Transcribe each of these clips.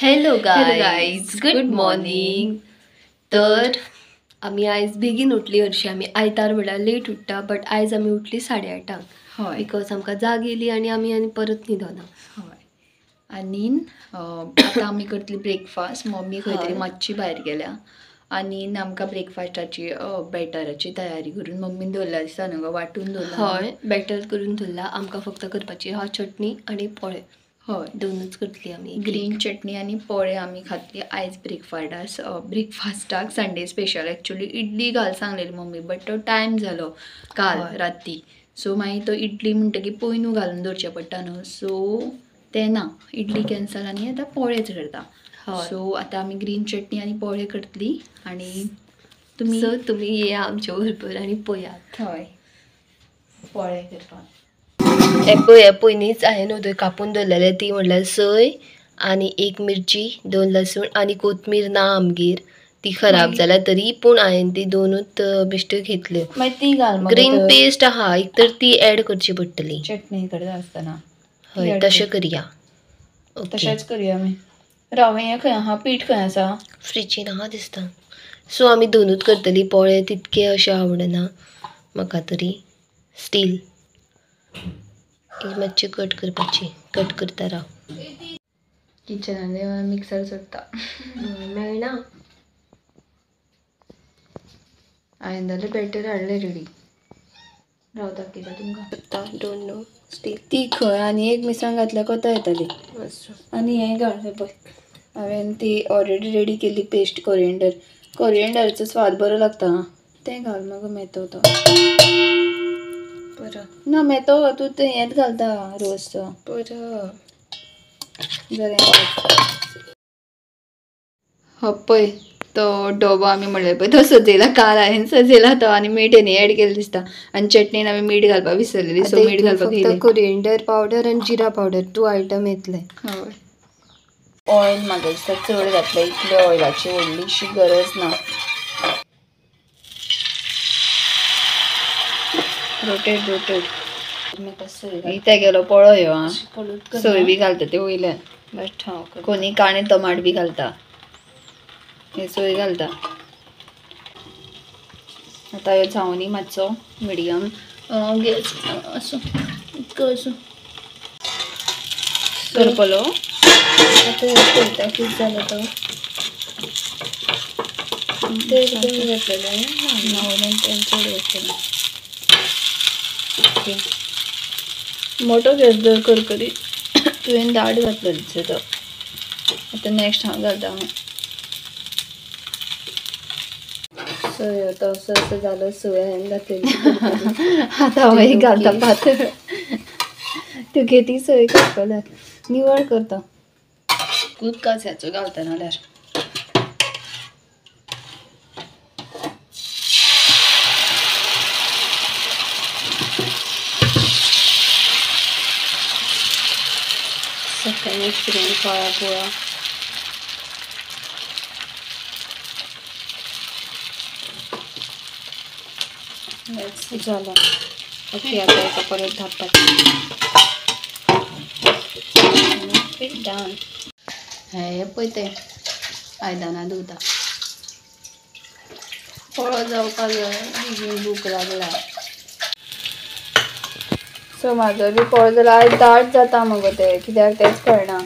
Hello guys. Good morning. तर आम्ही आयज बेगीन उठली. हरशी आम्ही आयतार म्हळ्यार लेट उठता, बट आयज आमी उठली 8:30 हय बिकॉज आमकां जाग येयली आनी आमी परत न्हिदना. हय आनी आतां आमी करतली ब्रेकफास्ट. मम्मी खंय तरी हय. मातशी भायर गेल्या आनी आमकां ब्रेकफास्टाची बॅटराची तयारी करून मम्मीन दवरल्या दिसता न्हू गो, वांटून दवरला. हय, बॅटर करून दवरला. आमकां फक्त करपाची हा चटणी आनी पोळे. हय, दोनूच करतली आमी. ग्रीन चटणी आनी पोळे आमी खातली आयज ब्रेकफास्टाक. Sunday special. एक्चुली इडली घाल सांगलेली मम्मी, बट तो टायम जालो काल हय. राती. सो मागीर तो इडली म्हणटकीर पयनू घालून दवरचें पडटा न्हू, सो तें ना, इडली कॅन्सल आनी आतां पोळेच करता. हय. सो आतां आमी ग्रीन चटणी आनी पोळे करतली. आनी तुमी सो तुमी येया आमच्या बरोबर आनी पळयात. हय पोळे करपाक. हे पयलींच हांवें कापून दवरलेले, ती म्हणल्यार सय आनी एक मिरची, 2 लसूण आनी कोथमीर ना आमगेर. ती खराब जाल्या तरी पूण हांवें ती दोनूच बिश्ट्यो घेतल्यो. मागीर ती घाल मगो ग्रीन तर. पेस्ट आहा, एक तर ती ऍड करची पडटली. चटणी करता आसतना हय, तशें करया. ओके, तशेंच करूया आमी. रवे हें खंय आहा, पीठ खंय आसा? फ्रिजीन आहा दिसता. सो आमी दोनूच करतली. पोळे तितके अशें आवडना म्हाका तरी. स्टील मातशी कट करपाची. कट करता राव. किचनान मिक्सर चडटा. मेळना. हांवें जाल्यार बॅटर हाडलें रेडी. राव दाखयता तुमकां. Don't know. स्टील ती खंय आनी एक मिरसांग घातल्यार कोता येताली. आनी हें घाल, हें पळय. हांवें ती ऑलरेडी रेडी केल्ली पेस्ट. कोरिएंडरचो स्वाद बरो लागता. तें घाल मगो, मेतो तो. बरं ना मेतो तूं तें हेंच घालता, रोसचो. बरं. हो पळय तो डबो आमी म्हणलें पळय तो सजयला. काल हांवें सजयला तो, आनी मीठ हेणी एड केलें दिसता. आनी चटणीन आमी मीठ घालपाक विसरलेली, सो मीठ घालपाक येयलें. फक्त कोरिएंडर पावडर आनी जिरा पावडर 2 आयटम येतले. हय. ऑयल म्हाका दिसता चड घातलें. इतले ऑयलाची व्हडलीशी गरज ना. रोटेट. इथे गेलो पळो ह्यो आं. सोय बी घालता ते वयल्यान. कोणी काणे टमाट बी घालता. हे सोय घालता. आतां ह्यो जावनी मातसो मिडियम गॅस असो इतको असो करपलो. आतां पळयता कितें जालो तो. तेल कमी घातलेलें ना वयल्यान तेल चड घातलेलें. ओके. मोठो गॅस दर करकरीत. तुवें दाट घातलो दिसता तो. आतां नेक्स्ट हांव घालता. सोय तो असो जालो. सोय हांवें घातलेली. आतां हांव घालता पातळ. तूं घे ती सोय करपल्यार निवळ करता. खूब कांस्याचो घालता नाल्यार. सकाळी फिरून काळा पोळा. झाला. ओके, आता एका परत धापाची. पीठ डान. हे पळय तें आयदनां धुवता. पळो जावपाक जाय, बेगीन भूक लागला. सो म्हाजो बी पळो जाल्यार आयज दाट जाता मगो तें, कित्याक तेंच कळना.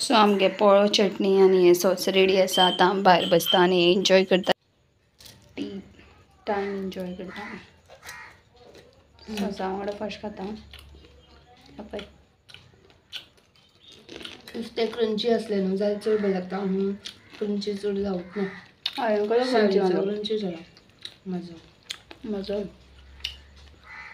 सो आमगे पोळो, चटणी आनी हे सॉस रेडी आसा. आतां आमी भायर बसता आनी एन्जॉय करता. टी टायम एन्जॉय करता. सॉसा वांगडा फस्ट खाता. पळय ते क्रंची असले न्हू जाल्यार चड बरें लागता. क्रंची चड जावंक ना. हांवें कळ्ळें क्रंची घालून. क्रंची जाला म्हजो.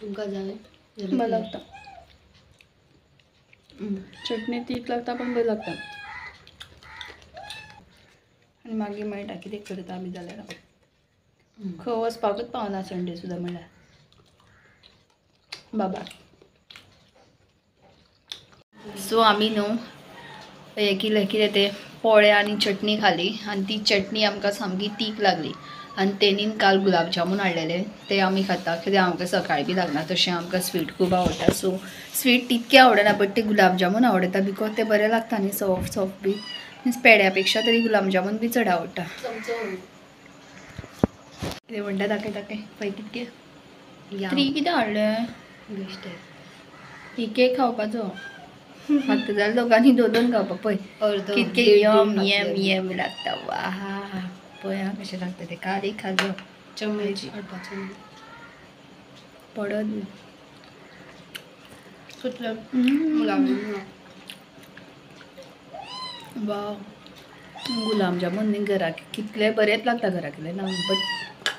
तुमकां जाय बरें लागता. चटणी तीख लागता पण बरी लागता. आनी मागीर मेळटा कितें करता बी जाल्यार. खंय वचपाकूच पावना संडे सुद्दां म्हणल्यार. बाबा. सो आमी न्हू हें कितें तें पोळे आनी चटणी खाली. आनी ती चटणी आमकां सामकी तीख लागली. आनी तेणीन काल गुलाब जामून हाडलेले ते आमी खाता कित्याक आमकां सकाळी बी लागना तशें आमकां स्वीट खूब आवडटा सो स्वीट तितकें आवडना बट ते गुलाब जामून आवडटा बिकॉज ते बरें लागता न्ही सॉफ्ट सॉफ्ट बी मीन्स पेड्या पेक्षा तरी गुलाब जामून बी चड आवडटा कितें म्हणटा दाखय पळय कितके 3 कितें हाडलें एक एक खावपाचो म्हाका जाल्यार दोगांनी 2 खावपा पळय कितके यम यम यम लागता वा पळय हां कशें लागता ते काली खाजो चमची पडत वाव गुलाब जामून न्ही घरा कितले बरेच लागता घरा केले ना बट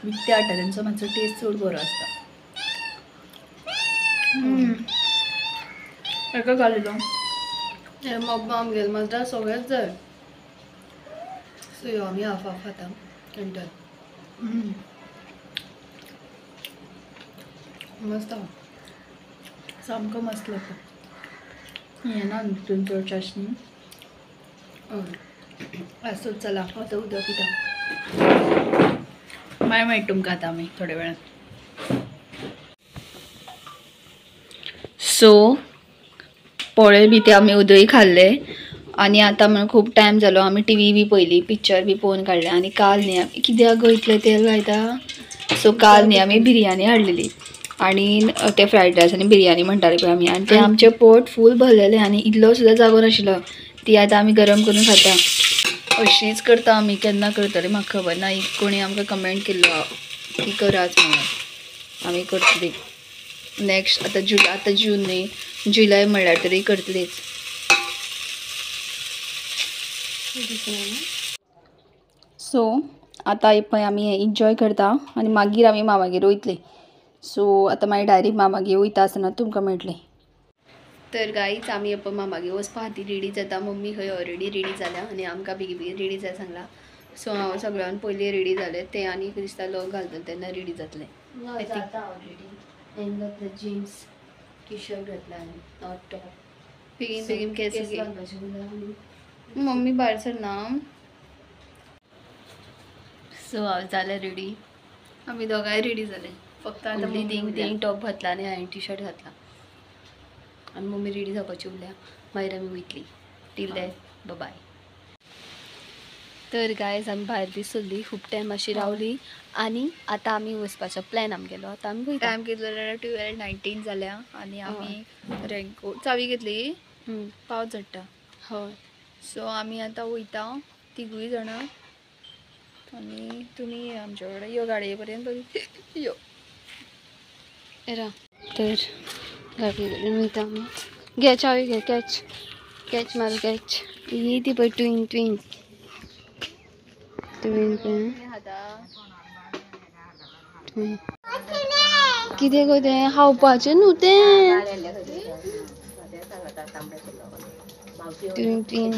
विकते हाडटा तेंचो मातसो टेस्ट चड बरो आसता एका घालिलो हे मम्मा आमगेर मजदा सगळेच जाय सो ह्यो आमी हाफ हाफ खाता कंटल मस्त सामको मस्त लागता हें ना तितून चड चाशनी असोच चला आतां उदक पिता मागीर मेळटा तुमकां आतां आमी थोड्या वेळान सो पोळे बी ते आमी उदय खाल्ले आनी आतां म्हण खूब टायम जालो आमी टीव्ही बी पयली पिक्चर बी पळोवन काडले आनी काल न्ही आमी कित्याक गो इतलें तेल घालता सो काल न्ही आमी बिरयानी हाडलेली आनी ते फ्रायड रायस आनी बिरयानी म्हणटाले पळय आमी आनी ते आमचें पोट फूल भरलेलें आनी इल्लो सुद्दां जागो नाशिल्लो ती आतां आमी गरम करून खाता अशीच करता आमी केन्ना करतले म्हाका खबर ना एक कोणी आमकां कमेंट केल्लो की कराच म्हणून आमी करतली नेक्स्ट आतां जून न्ही जुलय म्हणल्यार तरी करतलीच सो आतां पळय आमी हें इन्जॉय करता आनी मागीर आमी मामागेर वयतली सो आतां मागीर डायरेक्ट मामागेर वयता आसतना तुमकां मेळटलें तर गायच आमी पळय मामागेर वचपा खातीर रेडी जाता मम्मी खंय ऑलरेडी रेडी जाल्या आनी आमकां बेगी बेगीन रेडी जाय सांगला सो हांव सगळ्यान पयलीं रेडी जालें तें आनी दिसता लोक घालतले तेन्ना रेडी जातलें ऑलरेडी घातलं जीन्स टी शर्ट घातला आनी टॉप बेगीन बेगीन केस घालपाचें मम्मी भायर सरना सो हांव जालें रेडी आमी दोगांय रेडी जाले फक्त आतां तीन टॉप घातला आनी हांवें टी शर्ट घातला आनी मम्मी रेडी जावपाची उरल्या मागीर आमी वयतली टील देन बाय तर गायज आमी भायर बी सरली खूब टायम अशी रावली आनी आतां आमी वचपाचो प्लॅन आमगेलो आतां आमी वयता टायम कितलो जाल्यार 12:19 जाल्या आनी आमी रेनकोट चावी घेतली पावस झडटा हय सो आमी आतां वयता तिगूय जाणां आनी तुमी आमचे वांगडा यो गाडये पर्यंत बरी यो रा तर गाडी कडेन वयता आमी घे चावी घे कॅच मार कॅच ही ती पळय ट्वीन ट्वीन कितें गो तें खावपाचें न्हू तें ट्वीन ट्वीन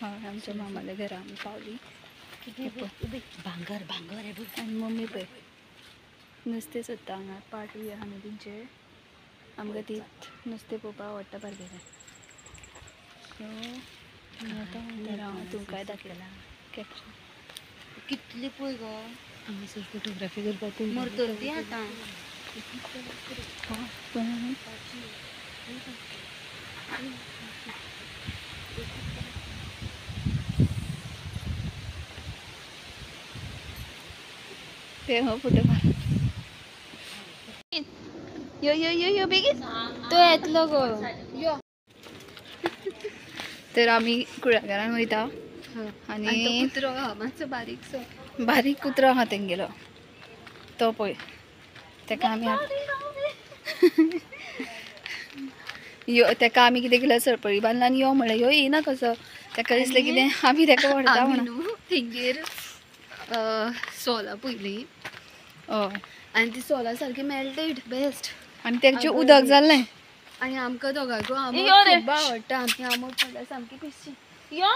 हय आमच्या मामाल्या घरा आमी पावली भांगर भांगर आनी मम्मी पळय नुस्तें सोदता हांगा पाट बी आहा न्हू तेंचे आमकां ती नुस्तें पळोवपाक आवडटा बारकेलें सो आतां तुमकांय दाखयला कॅप्शन कितली पळय गो हांगासर फोटोग्राफी करपाक मरतली ती आतां ते हो फोटो मार यो यो यो यो बेगीन तो येतलो गो यो तर आमी कुळागरान वयता आनी कुत्रो आहा मातसो बारीकसो बारीक कुत्रो आहा तेंगेलो तो पळय तेका आमी यो तेका आमी कितें केलें सरपळी बांदला आनी यो म्हणलें यो येना कसो तेका दिसलें कितें आमी तेका व्हरता म्हणून तेंगेर सोलां पयलीं हय आनी ती सोलां सारकी मेल्टेड बेस्ट आनी तेंचें उदक जाल्लें आनी आमकां दोगांकूय आंबट खूब आवडटा आमी आंबट म्हणल्यार सामकी पिश्शी यो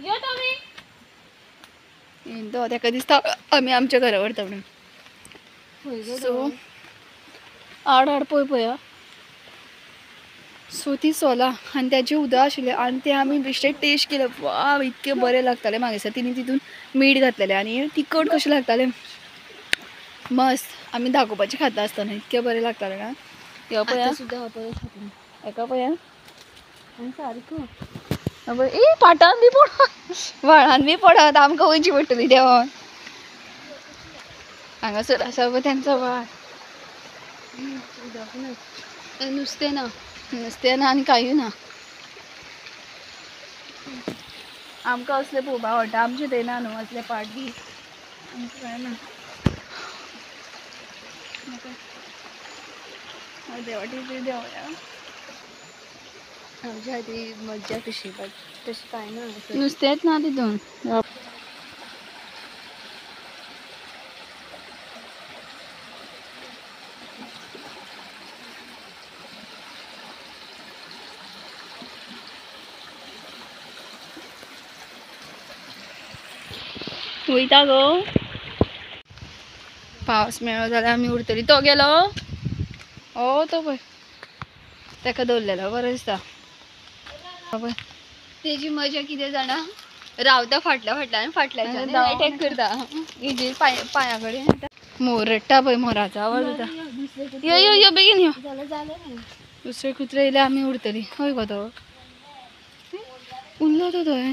यो तुमी तो तेका दिसता आमी आमच्या घरा व्हरता म्हणून सो आड आड पळय पळय सो ती सोलां आनी तेजें उदक आशिल्लें आनी तें आमी बेश्टें टेस्ट केलें वा इतकें बरें लागतालें म्हाका दिसता तिणी तितून मीठ घातलेलें आनी तिखट कशें लागतालें मस्त आमी दाखोवपाचें खाता आसतना इतकें बरें लागतालें ना ह्यो पळया सुद्धा परत खातो एका पळया सारखं ए पाटान बी पडत व्हाळान बी पडत आमकां वयची पडटली देंवन हांगासर आसा पळय तेंचो व्हाळ नुस्तें ना नुस्तें ना आनी कांय ना आमकां असलें पळोवपाक आवडटा आमचे थंय ना न्हू असले पाट बी आमकां कांय ना देवाटी देवया आमच्या खातीर मज्जा कशी बट तशी काय ना नुस्तेंच ना तितून वयता गो पावस मेळ्ळो जाल्यार आमी उरतली तो गेलो ओ तो पळय ताका दवरलेलो बरो दिसता पळय तेजी मजा कितें जाणा रावता फाटल्या फाटल्यान फाटल्याच्यान अटॅक करता हेजी पांया कडेन मोर रडटा पळय मोराचो आवाज येता यो यो यो बेगीन यो दुसरे कुत्रे येयल्यार आमी उरतली खंय गो तो उरलो तो थंय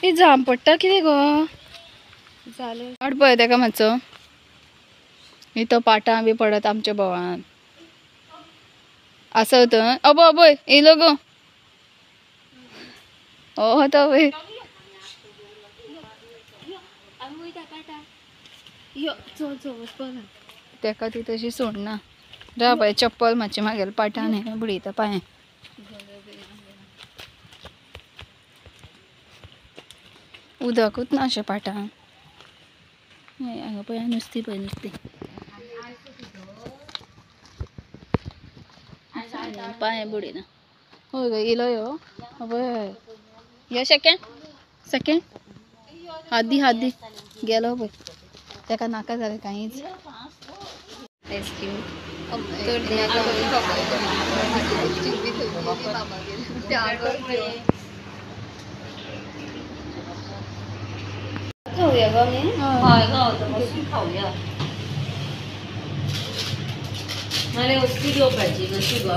ए जाम पडटा कितें गो जालें हाड पळय ताका मातसो तो पाटां बी पडत आमच्या बोवाळान आसा थंय अबो अबय येयलो गो हो तो पळय ताका ती तशी सोडना राव पळय चप्पल मातशें म्हागेल्या पाटान हें बुडयता पांय उदकूच ना अशें पाटां हांगा पळय नुस्तीं पळय नुस्तीं पांय बुडयना हय गो येयलो यो पळय यो सेकेंड हात दी गेलो पळय ताका नाका जालें कांयच आयस्क्रीम खाऊया गो आमी खाऊया मला वस्ती घेवपाची कशी गो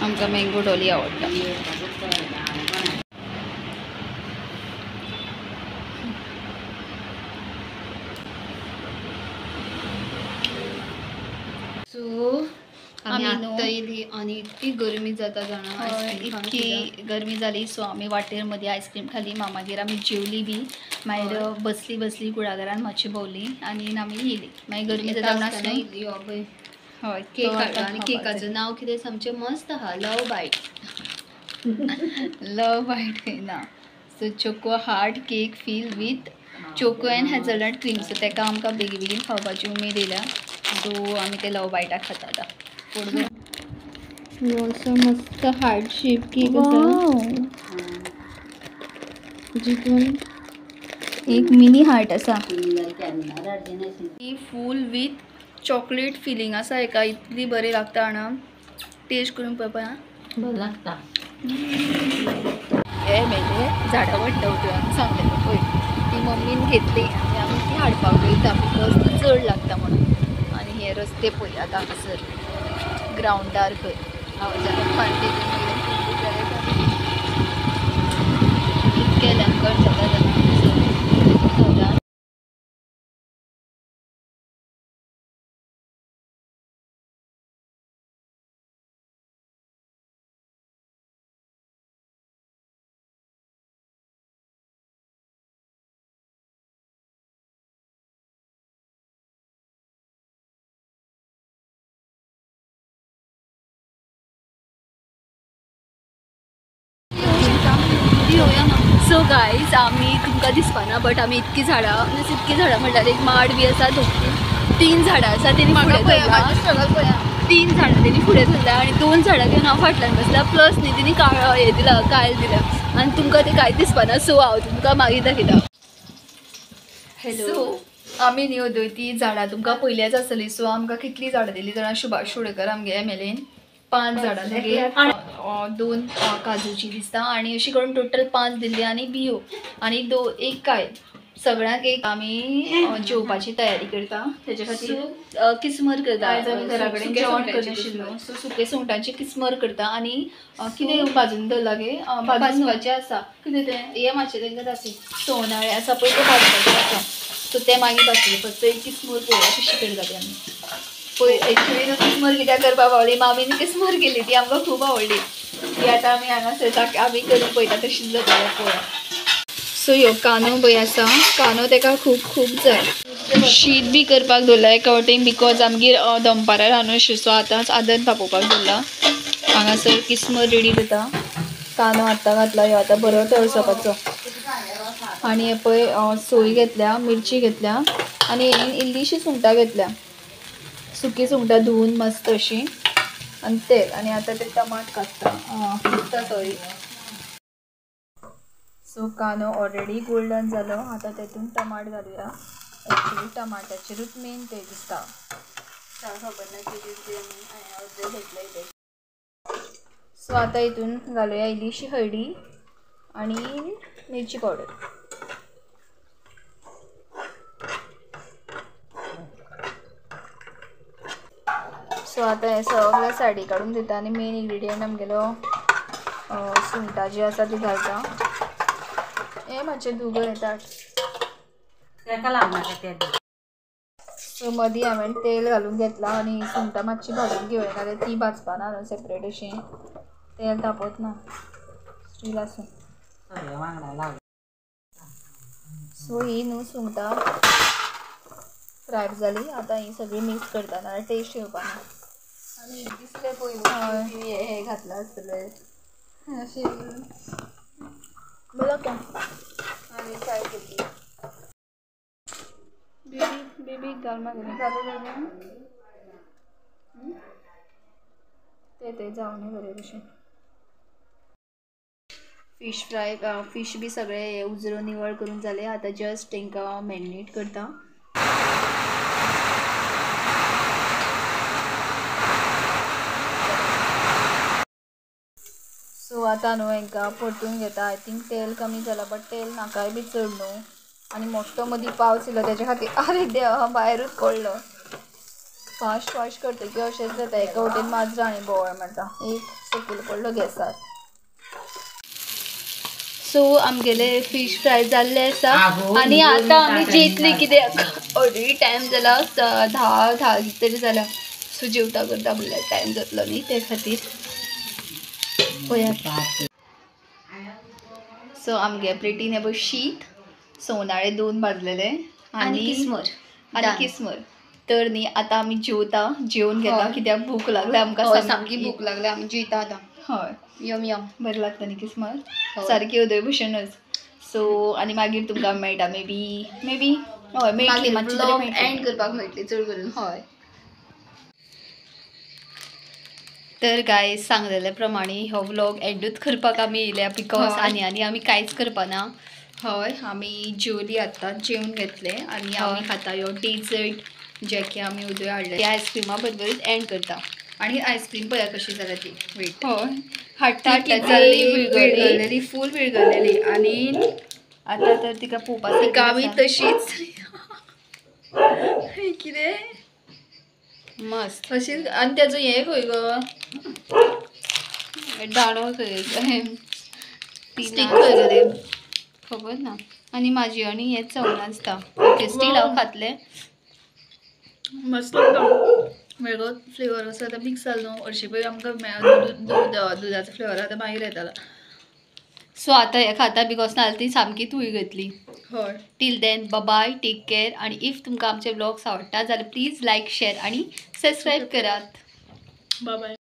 आमकां मँगो डॉली आवडटा सो आमी न्हू आत्तां येयली आनी इतकी गरमी जाता जाणा इतकी गरमी जाली सो आमी वाटेर मदीं आयस्क्रीम खाली मागीर आमी जेवली बी मागीर बसली कुळागरान मातशी भोंवली आनी आमी येयली मागीर गरमी जाता म्हणून हय केक हाडला आनी केकाचें नांव कितें सामचें मस्त आहा लव बायट लव बायट ना so choco heart cake feel with choco end hazelnut cream so ताका आमकां बेगीन बेगीन खावपाची उमेद येयल्या सो आमी ते लव बायटाक खाता आतां ऑल्सो मस्त हार्ट शेप केक आसा जितून एक मिनी हार्ट आसा ही फूल वीथ चॉकलेट फिलींग आसा हेका इतली बरी लागता हांगा टेस्ट करून पळय आं बरें लागता हे मेले झाडां वाडटा उजवान सांगलेलें पळय ती मम्मीन घेतली आनी आमी ती हाडपाक वयता बिकॉज ती चड लागता म्हणून आनी हे रस्ते पळय आतां हांगासर ग्रावंडार खंय पार्टी इतके लंकर जाता सो गायज आमी तुमकां दिसपाना बट आमी इतकी झाडां म्हणल्यार एक माड बी आसा तीन झाडां आसा तेणी तीन झाडां तेणी फुडें धरल्या आनी 2 झाडां घेवन हांव फाटल्यान बसला प्लस न्ही तेणी हें दिला कायल दिला आनी तुमकां ते कांयच दिसपाना सो हांव तुमकां मागीर दाखयता हॅलो आमी न्ही ती झाडां तुमकां पयल्याच आसतली सो आमकां कितली झाडां दिली जाणां सुभाष शिरोडकर आमगे MLAन 5 झाडां मागीर 2 काजूची दिसता आनी अशी करून टोटल 5 दिल्ली आनी बियो आनी एक काय सगळ्यांक एक आमी जेवपाची तयारी करता तेजे खातीर किसमर करता आयज आमी घरा कडेन जेवण करनाशिल्लो सो सुके सुंगटांची किसमर करता आनी कितें भाजून दवरला गे भाजपाचें आसा कितें तें हे मातशें तेंकां दाखय सोवनाळे आसा पळय ते भाजपाचें आसा सो तें मागीर भाजतलें फक्त एक किसमूर पळोवया कशी करता ती आमी पळय एक्चुली किसमूर कित्याक करपाक पावली मामीन किसमूर केली ती आमकां खूब आवडली ती आतां आमी हांगासर आमी करून पळयता तशीच जाता पळोवया सो ह्यो कांदो पळय आसा कांदो तेका खूब खूब जाय शीत बी करपाक दवरला एका वटेन बिकॉज आमगेर दनपारां रांदून सो आतांच आदन तापोवपाक दवरला हांगासर किसमूर रेडी जाता कांदो आतां घातला ह्यो आतां बरो तळसपाचो आनी हे पळय सोय घेतल्या मिरची घेतल्या आनी इल्लीशी सुंगटां घेतल्या सुकी सुंगटां धुवून मस्त अशी आनी तेल आनी आतां ते टमाट काडटा सॉरी सो कांदो ऑलरेडी गोल्डन जालो आतां तेतून टमाट घालुया एक्चुली टमाटाचेरूच मेन ते दिसता खबर ना कितें सो आतां हितून घालुया इल्लीशी हळदी आनी मिरची पावडर सो आतां हे सगळे सायडी काडून दिता आनी मेन इंग्रेडियंट आमगेलो सुंगटां जी आसा ती घालता हे मातशें दुगो येतात सो मदीं हांवें तेल घालून घेतला आनी सुंगटां मातशी भाजून घेवया नाल्यार ती भाजपाना न्हू सेपरेट अशी तेल तापत ना स्टील आसूं सो ही न्हू सुंगटां फ्राय जाली आतां ही सगळी मिक्स करता नाल्यार टेस्ट येवपाना आनी दिसलें पयलीं हे घातला आसतलें अशें बोला क्या आनी फ्राय केली बेबी घाल मागीर घालून ते जावं बरे भशेन फिश फ्राय फिश बी सगळे हे उजरो निवळ करून जाले आतां जस्ट तांकां मॅरिनेट करता सो आतां न्हू हांकां परतून घेता आय थिंक तेल कमी जाला बट तेल नाकाय बी चड न्हू आनी मोठो मदीं पावस येयलो तेज्या खातीर आरे देवा भायरूच पडलो फास्ट फास्ट करतकीर अशेंच जाता एका वटेन माजरां आनी बोवाळ मारता एक सकयल पडलो गॅसार सो आमगेले फिश फ्राय जाल्ले आसा आनी आतां आमी जेतली कित्याक ऑलरेडी टायम जाला 10 तरी जाला सो जेवता करता म्हणल्यार टायम जातलो न्ही ते खातीर पळयात सो आमगे प्लेटीन हे पळय शीत सोवनाळे 2 भाजलेले आनी किसमर तर न्ही आतां आमी जेवून घेता कित्याक भूक लागल्या आमकां सामकी भूक लागल्या आमी जेवता आतां हय यम बरें लागता न्ही किसमर सारकी उदय भशेनच सो आनी मागीर तुमकां मेळटा मे बी हय मेळटली मातशी एंड करपाक मेळटली चड करून हय तर गायज सांगलेल्या प्रमाणे हो व्लॉग एंडूच करपाक आमी येयल्या बिकॉज आनी आमी कांयच करपाना हय आमी जेवली आतां जेवून घेतले आनी आमी खाता ह्यो डेजर्ट जे की आमी उदय हाडले आयस्क्रिमा बरोबरच एंड करता आनी आयस्क्रीम पळया कशी जाल्या ती वेट हय हाडटा विरगळलेली फूल विरगळलेली आनी आतां तर तिका पोवपाक तिका आमी तशीच कितें मस्त अशीच आनी तेजो हें खंय गो दाडो खंय स्टीक खंय गो ते खबर ना आनी म्हाजी आनी हेंच चवना दिसता ओके स्टील हांव खातलें मस्त लागता वेगळो फ्लेवर असो आतां मिक्स जालो न्हू हरशीं पळय आमकां दुदाचो फ्लेवर आतां मागीर येतालो सो आतां हें खाता बिकॉज नाजाल्यार ती सामकी तुळी घेतली हय till then bye take care आनी इफ तुमकां आमचे ब्लॉग्स आवडटा जाल्यार प्लीज लायक शेअर आनी सबस्क्राईब करात बाय